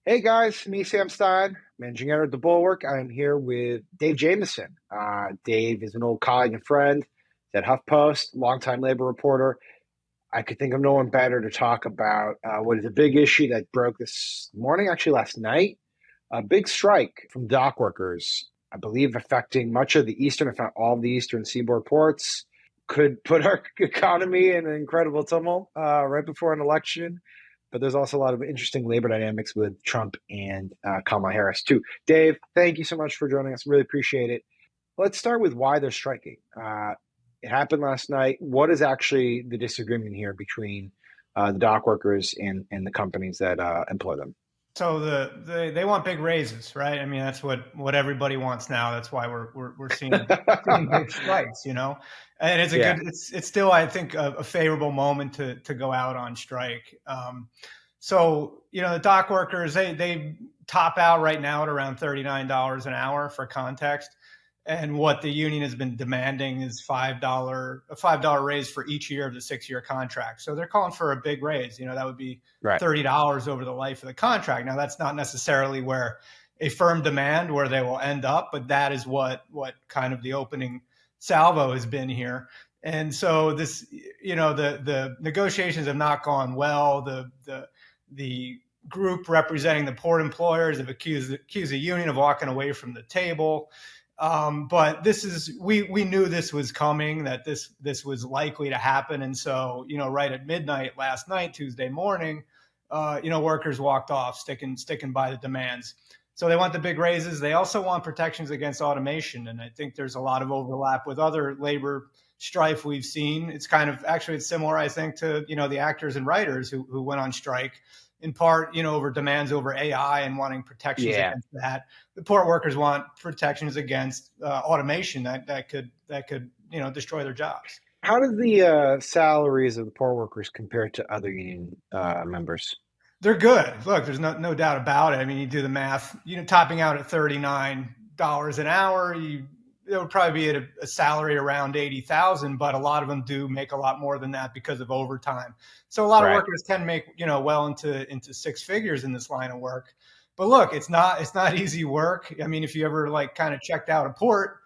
Hey guys, me Sam Stein, managing editor at the Bulwark. I'm here with Dave Jamieson. Dave is an old colleague and friend at HuffPost, longtime labor reporter. I could think of no one better to talk about what is a big issue that broke this morning, actually last night. A big strike from dock workers, I believe affecting much of the eastern, if not all of the eastern seaboard ports. Could put our economy in an incredible tumult right before an election. But there's also a lot of interesting labor dynamics with Trump and Kamala Harris, too. Dave, thank you so much for joining us. Really appreciate it. Let's start with why they're striking. It happened last night. What is actually the disagreement here between the dock workers and the companies that employ them? So they want big raises, right? I mean, that's what everybody wants now. That's why we're seeing big strikes, And it's Yeah. it's still, I think, a favorable moment to go out on strike. So the dock workers, they top out right now at around $39 an hour for context. And what the union has been demanding is a $5 raise for each year of the 6-year contract. So they're calling for a big raise. That would be Right. $30 over the life of the contract. Now, that's not necessarily where a firm demand where they will end up, but that is what kind of the opening salvo has been here. And so this, the negotiations have not gone well. The group representing the port employers have accused the union of walking away from the table. But we knew this was coming, that this was likely to happen. And so, right at midnight last night, Tuesday morning, workers walked off, sticking by the demands. So they want the big raises. They also want protections against automation. And I think there's a lot of overlap with other labor strife we've seen. It's it's similar, I think, to, the actors and writers who went on strike, in part, over demands over AI and wanting protections against that. The port workers want protections against automation that could destroy their jobs. How do the salaries of the port workers compare to other union members? They're good. Look, there's no doubt about it. I mean, you do the math. Topping out at $39 an hour, it would probably be at a salary around $80,000, but a lot of them do make a lot more than that because of overtime. So a lot of workers can make well into six figures in this line of work. But look, it's not easy work. I mean, if you ever kind of checked out a port,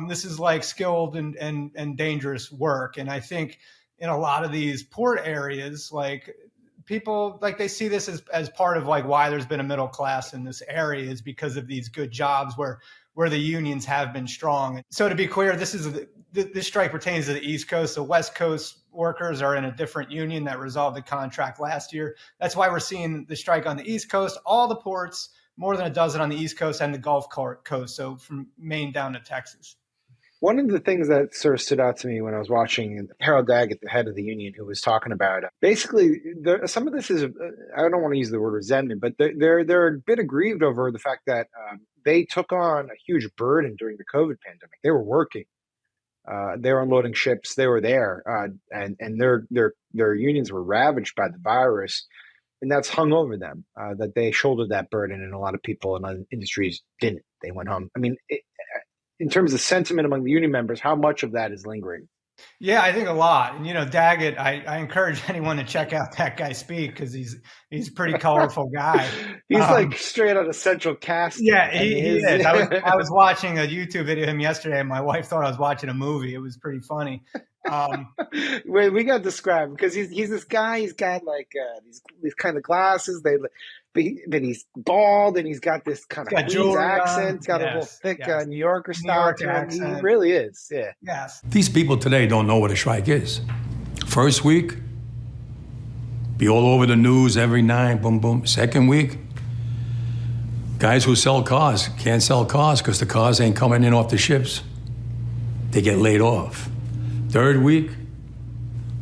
this is skilled and dangerous work. And I think in a lot of these port areas, people they see this as part of why there's been a middle class in this area, is because of these good jobs where the unions have been strong. So to be clear, this strike pertains to the East Coast. The West Coast workers are in a different union that resolved the contract last year. That's why we're seeing the strike on the East Coast. All the ports, more than a dozen on the East Coast and the Gulf Coast, so from Maine down to Texas. One of the things that sort of stood out to me when I was watching Harold Daggett, the head of the union, who was talking about basically some of this is, I don't want to use the word resentment, but they're a bit aggrieved over the fact that they took on a huge burden during the COVID pandemic. They were working, they were unloading ships, they were there, and their unions were ravaged by the virus, and that's hung over them. That they shouldered that burden, and a lot of people in other industries didn't. They went home. I mean, in terms of sentiment among the union members, how much of that is lingering? Yeah, I think a lot. And Daggett, I encourage anyone to check out that guy speak, because he's a pretty colorful guy. He's straight out of Central Casting. Yeah, he is. I was watching a YouTube video of him yesterday, and my wife thought I was watching a movie. It was pretty funny. Wait, we got to describe him, because he's this guy. He's got these kind of glasses. But he's bald, and he's got this kind of Queens accent. He's got a little thick New Yorker style to him. He really is. Yeah. Yes. These people today don't know what a strike is. First week, be all over the news every night, boom, boom. Second week, guys who sell cars can't sell cars because the cars ain't coming in off the ships. They get laid off. Third week,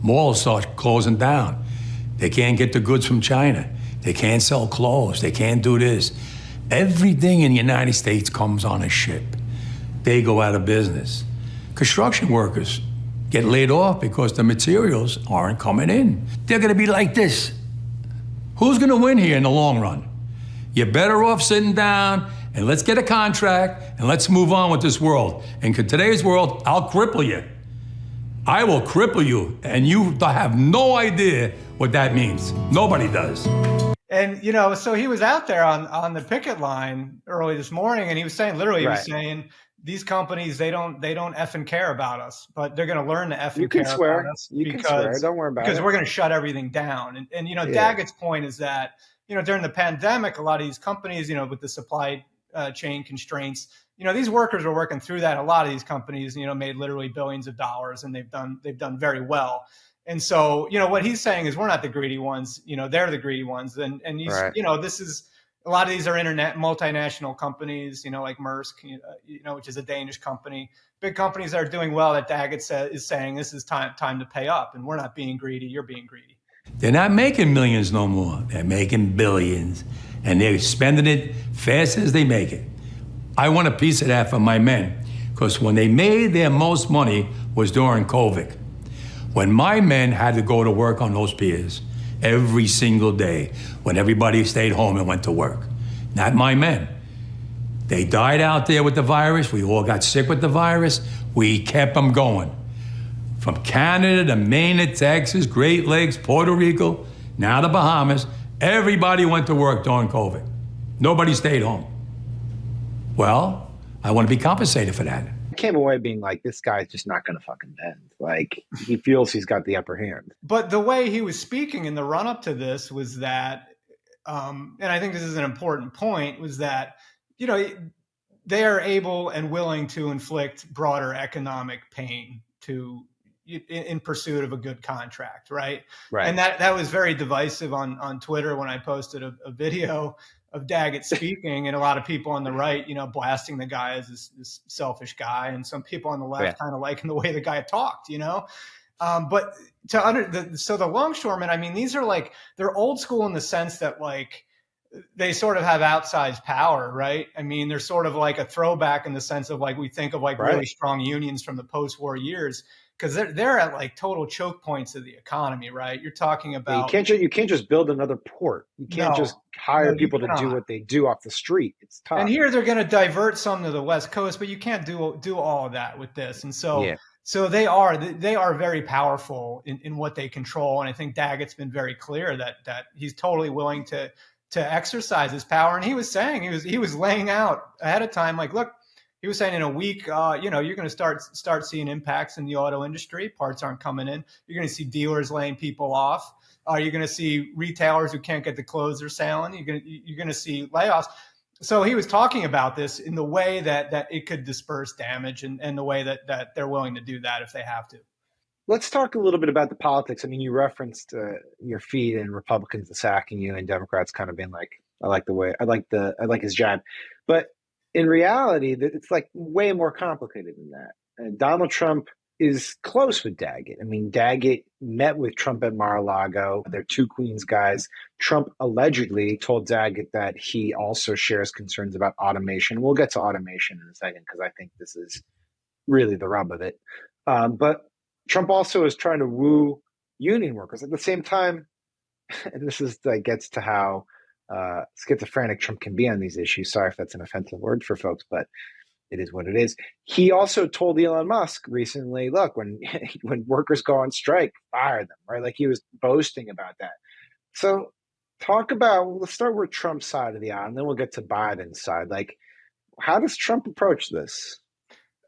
malls start closing down. They can't get the goods from China. They can't sell clothes. They can't do this. Everything in the United States comes on a ship. They go out of business. Construction workers get laid off because the materials aren't coming in. They're gonna be like this. Who's gonna win here in the long run? You're better off sitting down and let's get a contract and let's move on with this world. And in today's world, I'll cripple you. I will cripple you, and you have no idea what that means. Nobody does. And, so he was out there on the picket line early this morning, and he was saying, literally, he was saying, these companies, they don't effing care about us, but they're going to learn to effing care about us You can swear. Don't worry about it. Because we're going to shut everything down. And Daggett's point is that, during the pandemic, a lot of these companies, with the supply chain constraints, these workers are working through that. A lot of these companies, made literally billions of dollars, and they've done very well. And so, what he's saying is we're not the greedy ones, they're the greedy ones. And he's, this is, a lot of these are multinational companies, like Maersk, which is a Danish company, big companies that are doing well, that Daggett is saying this is time to pay up, and we're not being greedy, you're being greedy. They're not making millions no more. They're making billions, and they're spending it fast as they make it. I want a piece of that for my men, because when they made their most money was during COVID. When my men had to go to work on those piers every single day, when everybody stayed home and went to work. Not my men. They died out there with the virus. We all got sick with the virus. We kept them going. From Canada to Maine to Texas, Great Lakes, Puerto Rico, now the Bahamas, everybody went to work during COVID. Nobody stayed home. Well, I want to be compensated for that. Came away being like, this guy's just not going to fucking bend. Like, he feels he's got the upper hand. But the way he was speaking in the run up to this was that, and I think this is an important point, was that, they are able and willing to inflict broader economic pain in pursuit of a good contract. Right. And that was very divisive on Twitter when I posted a video of Daggett speaking, and a lot of people on the right, blasting the guy as this selfish guy, and some people on the left kind of liking the way the guy talked, But so the longshoremen, I mean, these are like, they're old school in the sense that like they sort of have outsized power, right? I mean, they're sort of like a throwback in the sense of like we think of like really strong unions from the post-war years, because they're at like total choke points of the economy, right? You're talking about you can't just build another port. You can't just hire people to do what they do off the street. It's tough. And here they're going to divert some to the West Coast, but you can't do all of that with this. And so so they are very powerful in what they control. And I think Daggett's been very clear that he's totally willing to exercise his power. And he was saying he was laying out ahead of time, like, look. He was saying in a week, you're going to start seeing impacts in the auto industry. Parts aren't coming in. You're going to see dealers laying people off. You're going to see retailers who can't get the clothes they're selling. You're going to see layoffs. So he was talking about this in the way that it could disperse damage, and the way that they're willing to do that if they have to. Let's talk a little bit about the politics. I mean, you referenced your feed and Republicans attacking you, and Democrats kind of being like, I like his jab, but in reality, it's like way more complicated than that. And Donald Trump is close with Daggett. I mean, Daggett met with Trump at Mar-a-Lago. They're two Queens guys. Trump allegedly told Daggett that he also shares concerns about automation. We'll get to automation in a second, because I think this is really the rub of it. But Trump also is trying to woo union workers at the same time. And this is gets to how schizophrenic Trump can be on these issues. Sorry if that's an offensive word for folks, but it is what it is. He also told Elon Musk recently, look, when workers go on strike, fire them, right? Like, he was boasting about that. So let's start with Trump's side of the aisle, and then we'll get to Biden's side. Like, how does Trump approach this?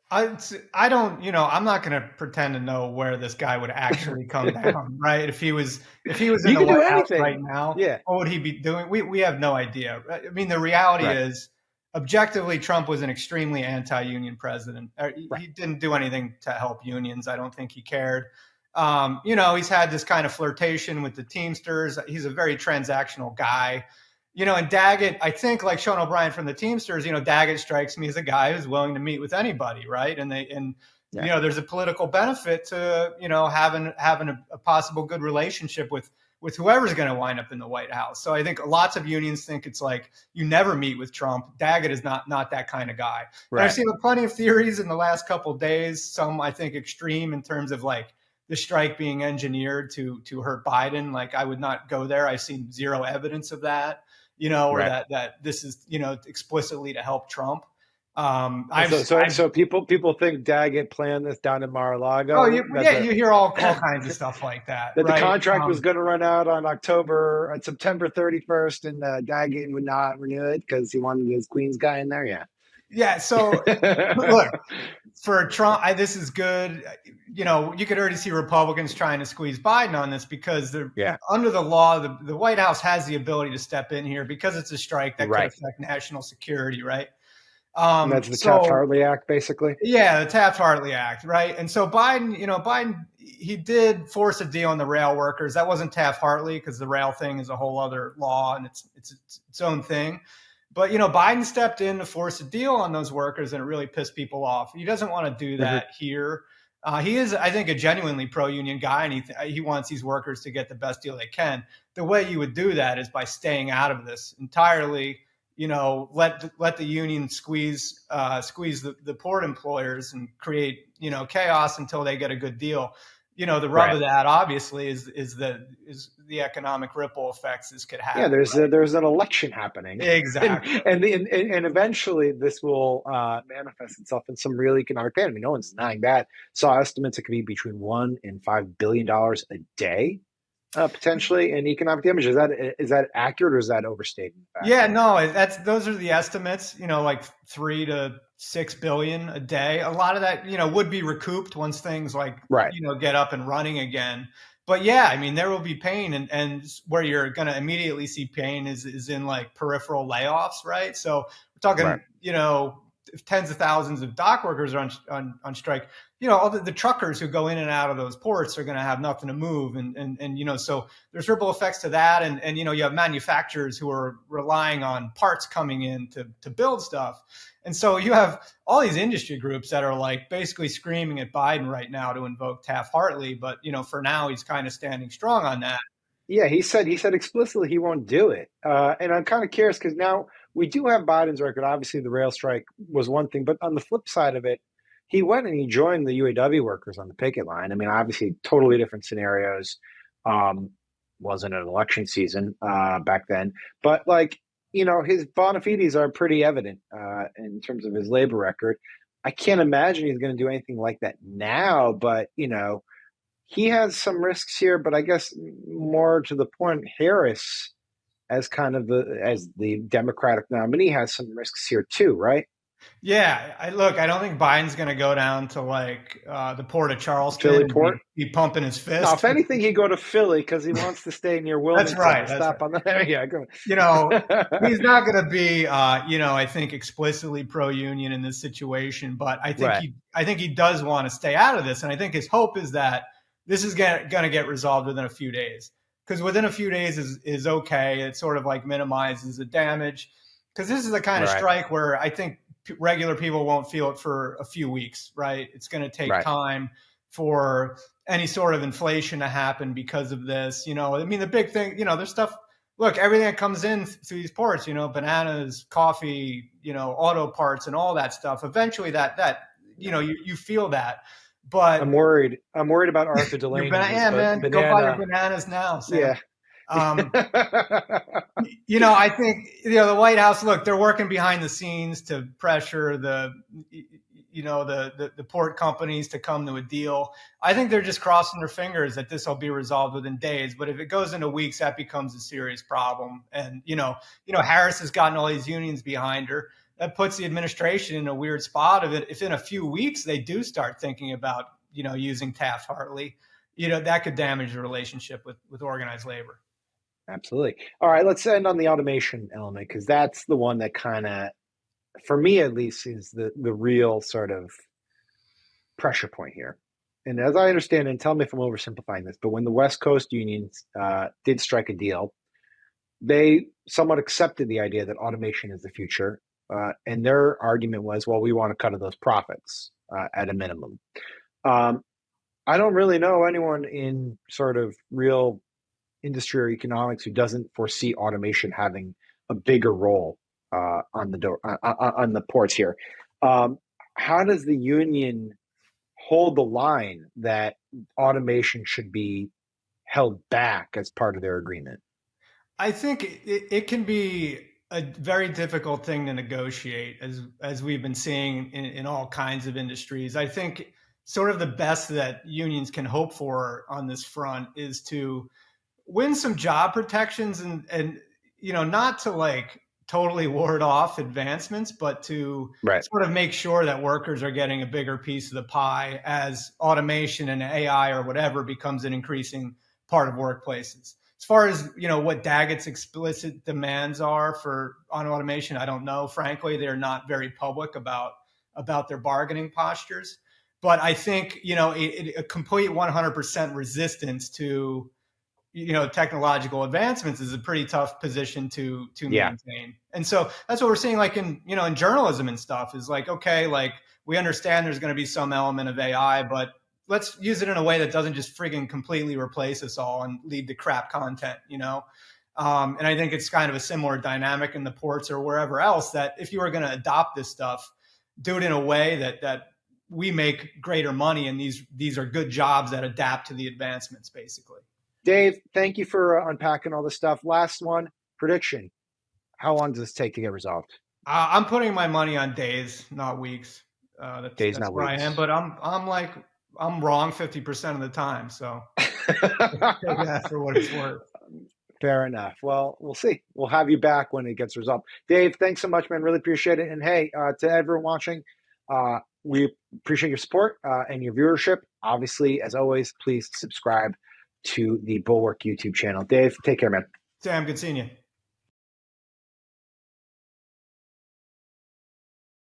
I don't, I'm not going to pretend to know where this guy would actually come down, right? If he was in the White House right now, what would he be doing? We have no idea. I mean, the reality is, objectively, Trump was an extremely anti-union president. He didn't do anything to help unions. I don't think he cared. He's had this kind of flirtation with the Teamsters. He's a very transactional guy. And Daggett, I think, like Sean O'Brien from the Teamsters, Daggett strikes me as a guy who's willing to meet with anybody, right? And there's a political benefit to, having a possible good relationship with whoever's going to wind up in the White House. So I think lots of unions think it's like you never meet with Trump. Daggett is not that kind of guy. Right. I've seen plenty of theories in the last couple of days, some I think extreme in terms of like the strike being engineered to hurt Biden. Like, I would not go there. I've seen zero evidence of that. Or that this is, explicitly to help Trump. So people think Daggett planned this down in Mar-a-Lago. You hear all kinds of stuff like that, that right? The contract was going to run out on September 31st, and Daggett would not renew it because he wanted his Queens guy in there. Yeah. Yeah. So look, for Trump, this is good. You could already see Republicans trying to squeeze Biden on this because under the law, the White House has the ability to step in here because it's a strike that could affect national security, right? And that's the Taft-Hartley Act, basically. Yeah, the Taft-Hartley Act, right? And so Biden, he did force a deal on the rail workers. That wasn't Taft-Hartley because the rail thing is a whole other law and it's its own thing. But Biden stepped in to force a deal on those workers, and it really pissed people off. He doesn't want to do that here. He is, I think, a genuinely pro-union guy, and he wants these workers to get the best deal they can. The way you would do that is by staying out of this entirely. Let the union squeeze the port employers and create chaos until they get a good deal. The rub of that obviously is the economic ripple effects this could have. Yeah, there's an election happening. Exactly, and eventually this will manifest itself in some real economic pain. I mean, no one's denying that. Saw estimates it could be between $1 and $5 billion a day. Potentially in economic damage. Is that accurate or is that overstating? Yeah, no, those are the estimates. Like 3 to 6 billion a day. A lot of that, would be recouped once things get up and running again. But yeah, I mean, there will be pain, and where you're going to immediately see pain is in like peripheral layoffs, right? So we're talking, tens of thousands of dock workers are on strike. All the truckers who go in and out of those ports are going to have nothing to move. And so there's ripple effects to that. And you have manufacturers who are relying on parts coming in to build stuff. And so you have all these industry groups that are like basically screaming at Biden right now to invoke Taft-Hartley. But, for now, he's kind of standing strong on that. Yeah, he said explicitly he won't do it. And I'm kind of curious because now we do have Biden's record. Obviously, the rail strike was one thing, but on the flip side of it, he went and he joined the UAW workers on the picket line. I mean, obviously, totally different scenarios. Wasn't an election season back then, but his bona fides are pretty evident in terms of his labor record. I can't imagine he's going to do anything like that now, but he has some risks here. But I guess more to the point, Harris, as the Democratic nominee, has some risks here too, right? Yeah, I don't think Biden's going to go down to the port of Charleston, Philly port, be pumping his fist. No, if anything, he'd go to Philly because he wants to stay near Wilmington. That's stop right. on the there. Yeah, go. He's not going to be, I think explicitly pro-union in this situation, but I think he does want to stay out of this, and I think his hope is that this is going to get resolved within a few days. Because within a few days is okay. It sort of minimizes the damage. Because this is the kind of strike where I think regular people won't feel it for a few weeks, right? It's going to take time for any sort of inflation to happen because of this. I mean, the big thing, there's stuff. Look, everything that comes in through these ports, bananas, coffee, auto parts, and all that stuff. Eventually, that you feel that. But I'm worried about Arthur Delaney. Yeah, man, go buy your bananas now, Sam. Yeah. I think the White House. Look, they're working behind the scenes to pressure the port companies to come to a deal. I think they're just crossing their fingers that this will be resolved within days. But if it goes into weeks, that becomes a serious problem. And Harris has gotten all these unions behind her. That puts the administration in a weird spot of it. If in a few weeks they do start thinking about using Taft-Hartley, that could damage the relationship with organized labor. Absolutely. All right, let's end on the automation element because that's the one that kind of, for me at least, is the real sort of pressure point here. And as I understand it, and tell me if I'm oversimplifying this, but when the West Coast unions did strike a deal, they somewhat accepted the idea that automation is the future. And their argument was, well, we want to cut those profits at a minimum. I don't really know anyone in sort of real industry or economics who doesn't foresee automation having a bigger role on the ports here. How does the union hold the line that automation should be held back as part of their agreement? I think it can be a very difficult thing to negotiate, as we've been seeing in all kinds of industries. I think sort of the best that unions can hope for on this front is to win some job protections and not to like totally ward off advancements, but to Right. sort of make sure that workers are getting a bigger piece of the pie as automation and AI or whatever becomes an increasing part of workplaces. As far as what Daggett's explicit demands are on automation, I don't know. Frankly, they're not very public about their bargaining postures. But I think a complete 100% resistance to technological advancements is a pretty tough position to Yeah. maintain. And so that's what we're seeing, like in journalism and stuff, is like, okay, like we understand there's going to be some element of AI, but let's use it in a way that doesn't just frigging completely replace us all and lead to crap content, and I think it's kind of a similar dynamic in the ports or wherever else, that if you were going to adopt this stuff, do it in a way that we make greater money, and these are good jobs that adapt to the advancements, basically. Dave, thank you for unpacking all this stuff. Last one, prediction. How long does this take to get resolved? I'm putting my money on days, not weeks. That's not where weeks. I am, but I'm wrong 50% of the time. So take that for what it's worth. Fair enough. Well, we'll see. We'll have you back when it gets resolved. Dave, thanks so much, man. Really appreciate it. And hey, to everyone watching, we appreciate your support and your viewership. Obviously, as always, please subscribe to the Bulwark YouTube channel. Dave, take care, man. Sam, good seeing you.